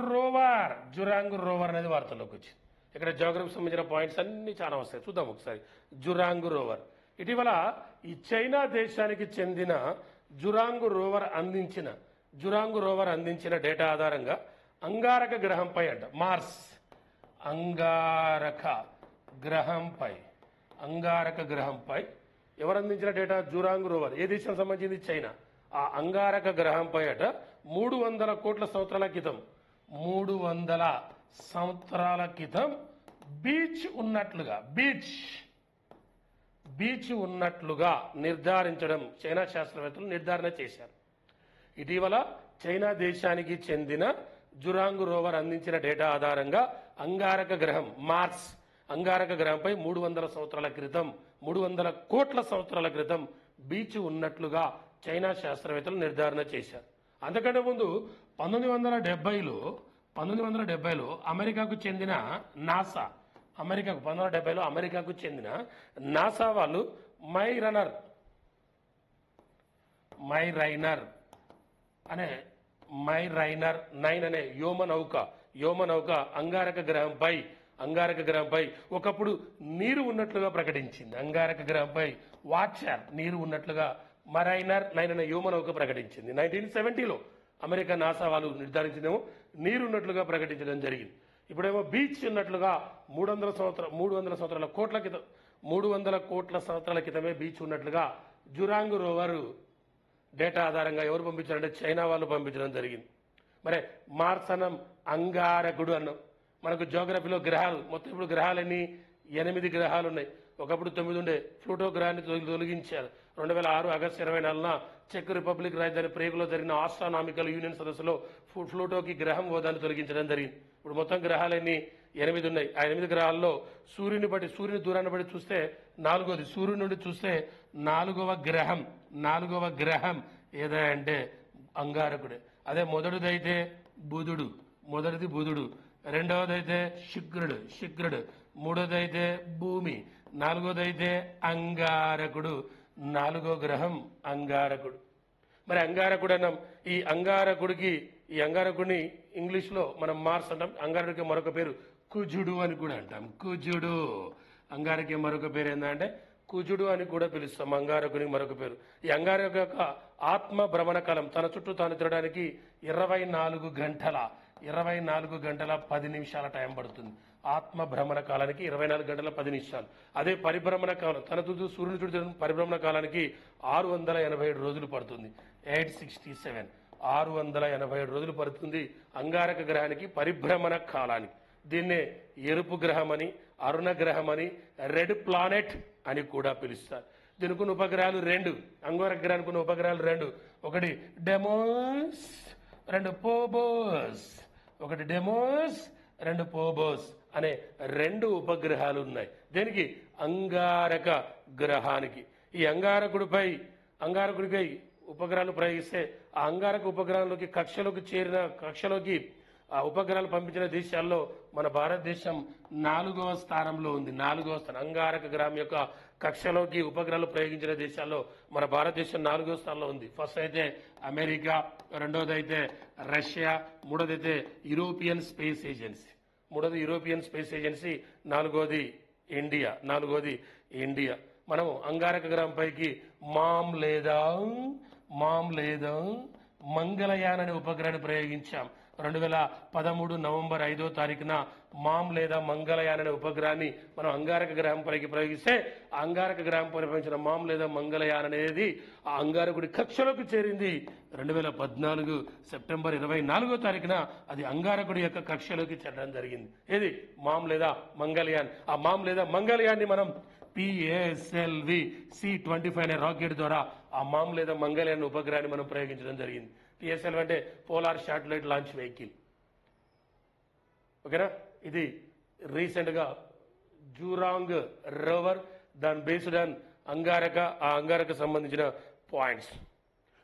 రోవర్ అనేది వార్తల్లోకి వచ్చింది. ఇక్కడ జాగ్రఫీకి సంబంధించిన పాయింట్స్ అన్ని చాలా వస్తాయి, చూద్దాం ఒకసారి. జురాంగ్ రోవర్ ఇటీవల ఈ చైనా దేశానికి చెందిన జురాంగ్ రోవర్ అందించిన డేటా ఆధారంగా అంగారక గ్రహంపై మార్స్ అంగారక గ్రహంపై ఎవరు అందించిన డేటా? Zhurong rover. ఏ దేశం సంబంధించింది? చైనా. ఆ అంగారక గ్రహంపై 300 కోట్ల సంవత్సరాల క్రితం 300 సంవత్సరాల క్రితం బీచ్ ఉన్నట్లుగా నిర్ధారించడం చైనా శాస్త్రవేత్తలు నిర్ధారణ చేశారు. ఇటీవల చైనా దేశానికి చెందిన జురాంగ్ రోవర్ అందించిన డేటా ఆధారంగా మార్స్ అంగారక గ్రహంపై 300 కోట్ల సంవత్సరాల క్రితం బీచ్ ఉన్నట్లుగా చైనా శాస్త్రవేత్తలు నిర్ధారణ చేశారు. అంతకంటే ముందు 1970లో అమెరికాకు చెందిన నాసా వాళ్ళు మైరైనర్ అనే 9 అనే వ్యోమనౌక అంగారక గ్రహంపై ఒకప్పుడు నీరు ఉన్నట్లుగా ప్రకటించింది. అంగారక గ్రహంపై వాచర్ నీరు ఉన్నట్లుగా మైరైనర్ 9 అనే వ్యోమనౌక ప్రకటించింది. 1970లో అమెరికా నాసా వాళ్ళు నిర్ధారించిందేమో నీరు ఉన్నట్లుగా ప్రకటించడం జరిగింది. ఇప్పుడేమో బీచ్ ఉన్నట్లుగా 300 కోట్ల సంవత్సరాల క్రితమే బీచ్ ఉన్నట్లుగా జురాంగ్ రోవర్ డేటా ఆధారంగా ఎవరు పంపించారంటే చైనా వాళ్ళు పంపించడం జరిగింది. మరి మార్స్ అన్నం, అంగారకుడు అన్నం. మనకు జియోగ్రఫీలో గ్రహాలు మొత్తం ఇప్పుడు గ్రహాలన్నీ 8 గ్రహాలు ఉన్నాయి. ఒకప్పుడు 9 ఉండే. ప్లూటో గ్రహాన్ని తొలగించారు. 2006 ఆగస్టు 24న చెక్ రిపబ్లిక్ రాజధాని ప్రేగులో జరిగిన ఆస్ట్రానామికల్ యూనియన్ సదస్సులో ప్లూటోకి గ్రహం హోదాను తొలగించడం జరిగింది. ఇప్పుడు మొత్తం గ్రహాలన్నీ 8 ఉన్నాయి. ఆ 8 గ్రహాల్లో సూర్యుని దూరాన్ని బట్టి చూస్తే 4వది. సూర్యుని నుండి చూస్తే 4వ గ్రహం ఏదంటే అంగారకుడే. అదే మొదటిదైతే బుధుడు, రెండవదైతే శుక్రుడు, మూడోదైతే భూమి, 4వదైతే అంగారకుడు. 4వ గ్రహం అంగారకుడు. మరి అంగారకుడు అన్నాం. ఈ అంగారకుడిని ఇంగ్లీష్లో మనం మార్స్ అంటాం. అంగారకుడికి మరొక పేరు కుజుడు అని కూడా అంటాం. అంగారకి మరొక పేరు ఏంటంటే కుజుడు అని కూడా పిలుస్తాం. అంగారకునికి మరొక పేరు. ఈ అంగారక యొక్క ఆత్మ భ్రమణ కాలం తన చుట్టూ తాను తిరగడానికి 24 గంటల 10 నిమిషాల టైం పడుతుంది. ఆత్మ భ్రమణ కాలానికి 24 గంటల 10 నిమిషాలు. అదే పరిభ్రమణ కాలం తన చుట్టూ సూర్యుని చుట్టూ పరిభ్రమణ కాలానికి 687 రోజులు పడుతుంది. 867 687 రోజులు పడుతుంది అంగారక గ్రహానికి పరిభ్రమణ కాలానికి. దీన్నే ఎరుపు గ్రహమని, అరుణ గ్రహమని, రెడ్ ప్లానెట్ అని కూడా పిలుస్తారు. దీనికి ఉన్న ఉపగ్రహాలు 2. అంగారక గ్రహానికి ఉన్న ఉపగ్రహాలు 2. ఒకటి డెమోస్, 2 పోబోస్. అనే 2 ఉపగ్రహాలు ఉన్నాయి. దేనికి? అంగారక గ్రహానికి. ఈ అంగారకుడిపై ఉపగ్రహాలు ప్రయోగిస్తే ఆ అంగారక ఉపగ్రహంలోకి కక్షలోకి ఆ ఉపగ్రహాలు పంపించిన దేశాల్లో మన భారతదేశం 4వ స్థానంలో ఉంది. 4వ స్థానం. అంగారక గ్రహం యొక్క కక్షలోకి ఉపగ్రహాలు ప్రయోగించిన దేశాల్లో మన భారతదేశం 4వ స్థానంలో ఉంది. ఫస్ట్ అయితే అమెరికా, రెండోదైతే రష్యా, మూడోదైతే యూరోపియన్ స్పేస్ ఏజెన్సీ, నాలుగోది ఇండియా. మనం అంగారక గ్రహం పైకి మామ్ లేదా మంగళయాన్ అనే ఉపగ్రహాన్ని ప్రయోగించాం. 2013 నవంబర్ 5వ తారీఖున మామ్ లేదా మంగళయాన్ అనే ఉపగ్రహాన్ని మనం అంగారక గ్రహం పైకి ప్రయోగిస్తే ఆ అంగారక గ్రహం పై ప్రయోగించిన మామ్ లేదా మంగళయాన్ అనేది ఆ అంగారకుడి కక్షలోకి చేరింది 2014 సెప్టెంబర్ 24వ తారీఖున అది అంగారకుడి యొక్క కక్షలోకి చేరడం జరిగింది. ఏది మామ్ లేదా మంగళయాన్. ఆ మామ్ లేదా మంగళయాన్ని మనం PSLV C-25 అనే రాకెట్ ద్వారా ఆ మామ్ లేదా మంగళయాన్ ఉపగ్రహాన్ని మనం ప్రయోగించడం జరిగింది. PSLV అంటే పోలార్ శాటిలైట్ లాంచ్ వెహికల్. ఓకేనా, ఇది రీసెంట్గా జూరాంగ్ రోవర్ దాని బేస్డ్ ఆన్ అంగారక, ఆ అంగారక సంబంధించిన పాయింట్స్.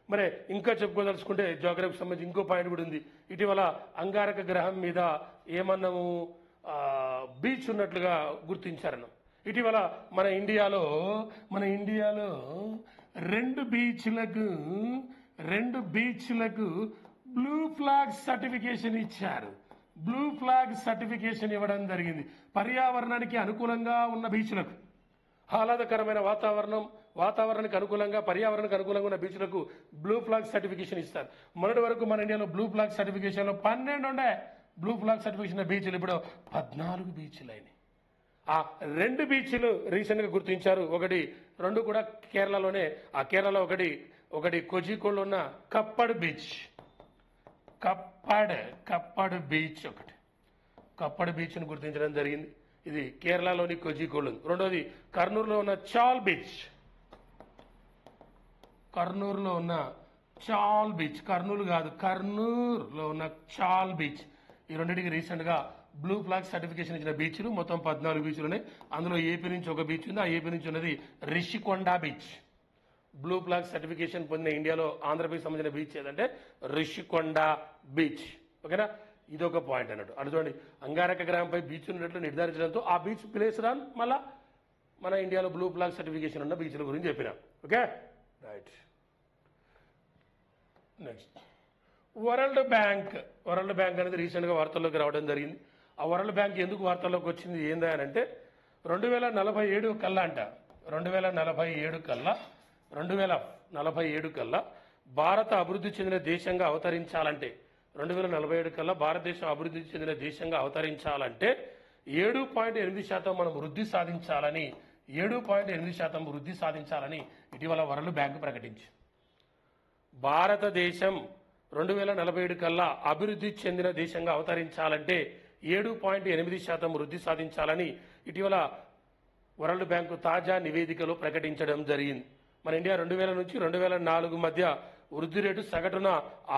మరి ఇంకా చెప్పుకోదలుచుకుంటే జాగ్రఫీకి సంబంధించి ఇంకో పాయింట్ కూడా ఉంది. ఇటీవల అంగారక గ్రహం మీద ఏమన్నాము, బీచ్ ఉన్నట్లుగా గుర్తించారన్నాం. ఇటీవల మన ఇండియాలో రెండు బీచ్లకు బ్లూ ఫ్లాగ్ సర్టిఫికేషన్ ఇచ్చారు. బ్లూ ఫ్లాగ్ సర్టిఫికేషన్ ఇవ్వడం జరిగింది. పర్యావరణానికి అనుకూలంగా ఉన్న బీచ్లకు, ఆహ్లాదకరమైన వాతావరణానికి అనుకూలంగా, పర్యావరణానికి అనుకూలంగా ఉన్న బీచ్లకు బ్లూ ఫ్లాగ్ సర్టిఫికేషన్ ఇస్తారు. మొన్నటి వరకు మన ఇండియాలో బ్లూ ఫ్లాగ్ సర్టిఫికేషన్లో 12 ఉండే బ్లూ ఫ్లాగ్ సర్టిఫికేషన్ బీచ్లు ఇప్పుడు 14 బీచ్లు అయినాయి. ఆ 2 బీచ్లు రీసెంట్గా గుర్తించారు. రెండు కూడా కేరళలోనే. ఆ కేరళలో ఒకటి కోజికోడ్లో ఉన్న కప్పడ్ బీచ్, కప్పడ్ బీచ్ను గుర్తించడం జరిగింది. ఇది కేరళలోని కోజికోడ్. రెండోది కర్నూలులో ఉన్న చాల్ బీచ్, కర్నూలులో ఉన్న చాల్ బీచ్. ఈ రెండింటికి రీసెంట్గా బ్లూ ఫ్లాగ్ సర్టిఫికేషన్ ఇచ్చిన బీచ్లు మొత్తం 14 బీచ్లు ఉన్నాయి. అందులో ఏపీ నుంచి ఒక బీచ్ ఉంది. ఆ ఏపీ నుంచి ఉన్నది Rishikonda beach. Blue flag certification పొందిన ఇండియాలో ఆంధ్రప్రదేశ్ సంబంధించిన బీచ్ ఏదంటే రిషికొండ బీచ్. ఓకేనా, ఇదొక పాయింట్ అన్నట్టు. అటు చూడండి, అంగారక గ్రహంపై బీచ్ ఉన్నట్లు నిర్ధారించడంతో ఆ బీచ్ ప్లేస్ రాన్ మళ్ళా మన ఇండియాలో బ్లూ ఫ్లాగ్ సర్టిఫికేషన్ ఉన్న బీచ్ల గురించి చెప్పినా. Okay, right. Next world bank అనేది రీసెంట్గా వార్తల్లోకి రావడం జరిగింది. ఆ వరల్డ్ బ్యాంక్ ఎందుకు వార్తల్లోకి వచ్చింది ఏందా అని అంటే 2047 కల్లా భారత అభివృద్ధి చెందిన దేశంగా అవతరించాలంటే 2047 కల్లా భారతదేశం అభివృద్ధి చెందిన దేశంగా అవతరించాలంటే 7.8% మనం వృద్ధి సాధించాలని 7.8% వృద్ధి సాధించాలని ఇటీవల వరల్డ్ బ్యాంక్ ప్రకటించింది. భారతదేశం 2047 కల్లా అభివృద్ధి చెందిన దేశంగా అవతరించాలంటే 7.8% వృద్ధి సాధించాలని ఇటీవల వరల్డ్ బ్యాంకు తాజా నివేదికలో ప్రకటించడం జరిగింది. మన ఇండియా 2000 నుంచి 2004 మధ్య వృద్ధి రేటు సగటున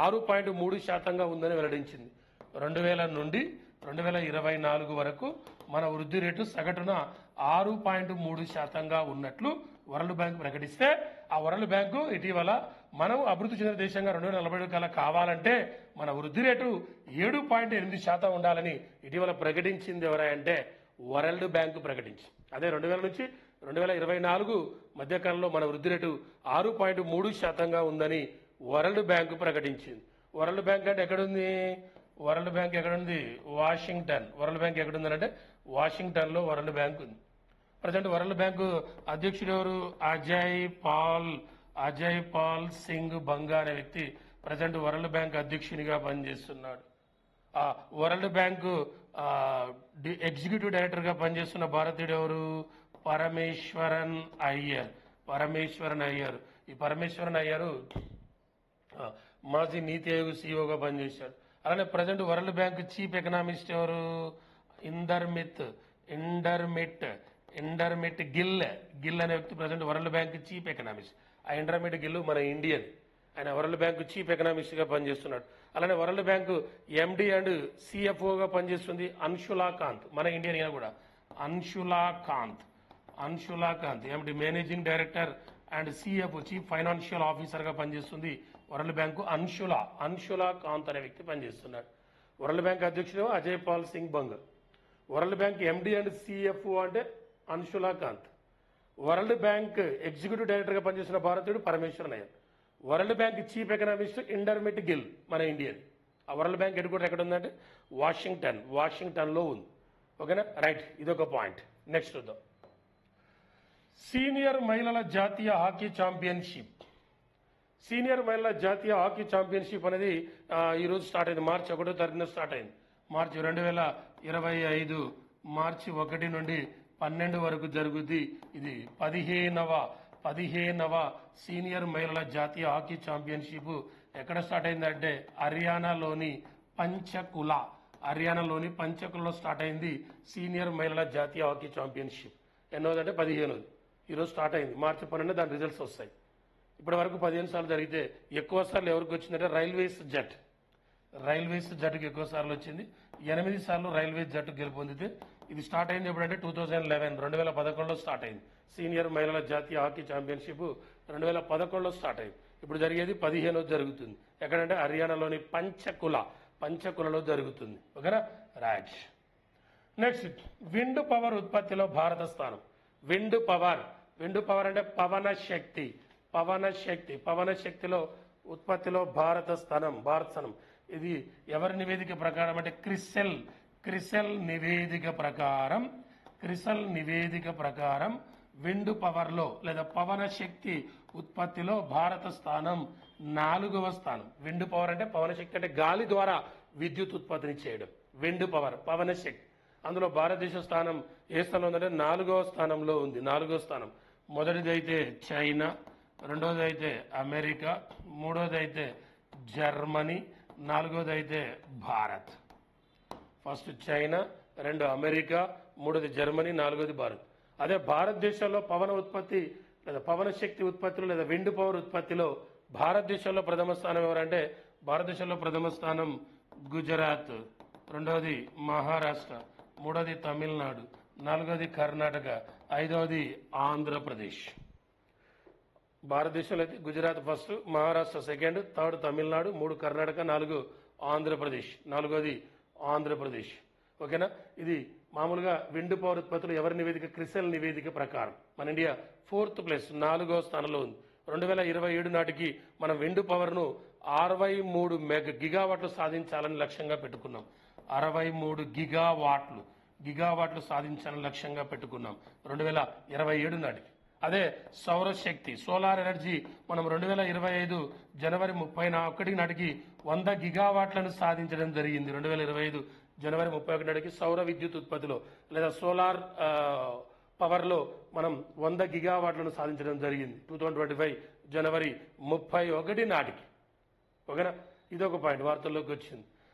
6.3%గా ఉందని వెల్లడించింది. 2000 నుండి 2024 వరకు మన వృద్ధి రేటు సగటున 6.3%గా ఉన్నట్లు వరల్డ్ బ్యాంక్ ప్రకటిస్తే, ఆ వరల్డ్ బ్యాంకు ఇటీవల మనం అభివృద్ధి చెందిన దేశంగా 2047 కల్లా కావాలంటే మన వృద్ధి రేటు 7.8% ఉండాలని ఇటీవల ప్రకటించింది ఎవరంటే వరల్డ్ బ్యాంకు ప్రకటించింది. అదే 2000 నుంచి 2024 మధ్యకాలంలో మన వృద్ధి రేటు 6.3%గా ఉందని వరల్డ్ బ్యాంకు ప్రకటించింది. వరల్డ్ బ్యాంక్ అంటే ఎక్కడుంది? వరల్డ్ బ్యాంక్ ఎక్కడుంది? వాషింగ్టన్. వరల్డ్ బ్యాంక్ ఎక్కడుందంటే వాషింగ్టన్లో వరల్డ్ బ్యాంక్ ఉంది. ప్రజెంట్ వరల్డ్ బ్యాంకు అధ్యక్షుడు ఎవరు? అజయ్ పాల్ సింగ్ బంగా అనే వ్యక్తి ప్రజెంట్ వరల్డ్ బ్యాంక్ అధ్యక్షునిగా పనిచేస్తున్నాడు. ఆ వరల్డ్ బ్యాంకు ఎగ్జిక్యూటివ్ డైరెక్టర్గా పనిచేస్తున్న భారతీయుడు ఎవరు? పరమేశ్వరన్ అయ్యర్. ఈ పరమేశ్వరన్ అయ్యర్ మాజీ నీతి ఆయోగ్ సీఈఓగా పనిచేశాడు. అలానే present world bank chief economist ఎవరు? ఇండర్మిట్ గిల్ అనే వ్యక్తి present world bank chief economist. ఆ ఇండర్మిట్ గిల్ మన ఇండియన్. ఆయన వరల్డ్ బ్యాంకు చీఫ్ ఎకనామిస్ట్గా పనిచేస్తున్నాడు. అలానే వరల్డ్ బ్యాంకు ఎండి అండ్ సిఎఫ్ఓగా పనిచేస్తుంది అన్షులా కాంత్, మన ఇండియన్. ఈయన కూడా Anshula Kant MD managing director and CFO chief financial ఆఫీసర్గా పనిచేస్తుంది వరల్డ్ బ్యాంకు అన్షులా కాంత్ అనే వ్యక్తి పనిచేస్తున్నాడు. వరల్డ్ బ్యాంక్ అధ్యక్షుడు Ajay Pal Singh Banga. World bank MD and CFO అంటే Anshula Kant. World bank executive డైరెక్టర్గా పనిచేస్తున్న భారతీయుడు Parameswaran Iyer. World bank chief economist Indermit Gill, మన ఇండియన్. ఆ వరల్డ్ బ్యాంక్ హెడ్ క్వార్టర్ ఎక్కడ ఉందంటే వాషింగ్టన్లో ఉంది. ఓకేనా, రైట్. ఇదొక పాయింట్. నెక్స్ట్ చూద్దాం. సీనియర్ మహిళల జాతీయ హాకీ ఛాంపియన్షిప్ అనేది ఈరోజు స్టార్ట్ అయింది. మార్చి 1వ తారీఖున స్టార్ట్ అయింది. మార్చి 2025 మార్చి 1 నుండి 12 వరకు జరుగుద్ది. ఇది 15వ సీనియర్ మహిళల జాతీయ హాకీ ఛాంపియన్షిప్ ఎక్కడ స్టార్ట్ అయిందంటే హర్యానాలోని పంచకులలో స్టార్ట్ అయింది సీనియర్ మహిళల జాతీయ హాకీ ఛాంపియన్షిప్. ఎన్నోదంటే 15వ. ఈరోజు స్టార్ట్ అయింది. మార్చి 12 దాని రిజల్ట్స్ వస్తాయి. ఇప్పటి వరకు 15 సార్లు జరిగితే ఎక్కువ సార్లు ఎవరికి వచ్చిందంటే రైల్వేస్ జట్టుకి ఎక్కువ సార్లు వచ్చింది. 8 సార్లు రైల్వేస్ జట్టు గెలుపొందితే ఇది స్టార్ట్ అయింది ఎప్పుడంటే 2011లో స్టార్ట్ అయింది. సీనియర్ మహిళల జాతీయ హాకీ ఛాంపియన్షిప్ 2011లో స్టార్ట్ అయింది. ఇప్పుడు జరిగేది 15వ జరుగుతుంది. ఎక్కడంటే హర్యానాలోని పంచకులలో జరుగుతుంది. ఓకేనా, రైట్. నెక్స్ట్, విండ్ పవర్ ఉత్పత్తిలో భారత స్థానం. విండ్ పవర్ అంటే పవన శక్తిలో ఉత్పత్తిలో భారత స్థానం. ఇది ఎవరి నివేదిక ప్రకారం అంటే క్రిసెల్ నివేదిక ప్రకారం విండ్ పవర్ లో లేదా పవన శక్తి ఉత్పత్తిలో భారత స్థానం 4వ స్థానం. విండ్ పవర్ అంటే పవన శక్తి అంటే గాలి ద్వారా విద్యుత్ ఉత్పత్తిని చేయడం. విండ్ పవర్ పవన శక్తి. అందులో భారతదేశ స్థానం ఏ స్థానంలో ఉందంటే 4వ స్థానంలో ఉంది. 4వ స్థానం. మొదటిది అయితే చైనా, రెండోది అయితే అమెరికా, మూడోది అయితే జర్మనీ, 4వది అయితే భారత్. ఫస్ట్ చైనా, 2 అమెరికా, 3వది జర్మనీ, 4వది భారత్. అదే భారతదేశంలో పవన ఉత్పత్తి లేదా పవన శక్తి ఉత్పత్తిలో లేదా విండ్ పవర్ ఉత్పత్తిలో భారతదేశంలో ప్రథమ స్థానం ఎవరంటే భారతదేశంలో ప్రథమ స్థానం గుజరాత్, రెండవది మహారాష్ట్ర, మూడవది తమిళనాడు, 4వది కర్ణాటక, 5వది ఆంధ్రప్రదేశ్. భారతదేశంలో అయితే Gujarat first, Maharashtra second, 3rd Tamil Nadu, 3 Karnataka, 4 Andhra Pradesh, 4వది ఆంధ్రప్రదేశ్. ఓకేనా. ఇది మామూలుగా విండ్ పవర్ ఉత్పత్తులు ఎవరి నివేదిక? క్రిసెల్ నివేదిక ప్రకారం మన ఇండియా 4th ప్లేస్ 4వ స్థానంలో ఉంది. 2027 నాటికి మనం విండ్ పవర్ ను 63 గిగావాట్లు సాధించాలని లక్ష్యంగా పెట్టుకున్నాం. 63 గిగావాట్లు సాధించాలని లక్ష్యంగా పెట్టుకున్నాం 2027 నాటికి. అదే సౌరశక్తి సోలార్ ఎనర్జీ మనం 2025 జనవరి 31 నాటికి 100 గిగావాట్లను సాధించడం జరిగింది. 2025 జనవరి 31 నాటికి సౌర విద్యుత్ ఉత్పత్తిలో లేదా సోలార్ పవర్ లో మనం 100 గిగావాట్లను సాధించడం జరిగింది 2025 జనవరి 31 నాటికి. ఓకేనా, ఇదొక పాయింట్ వార్తల్లోకి వచ్చింది.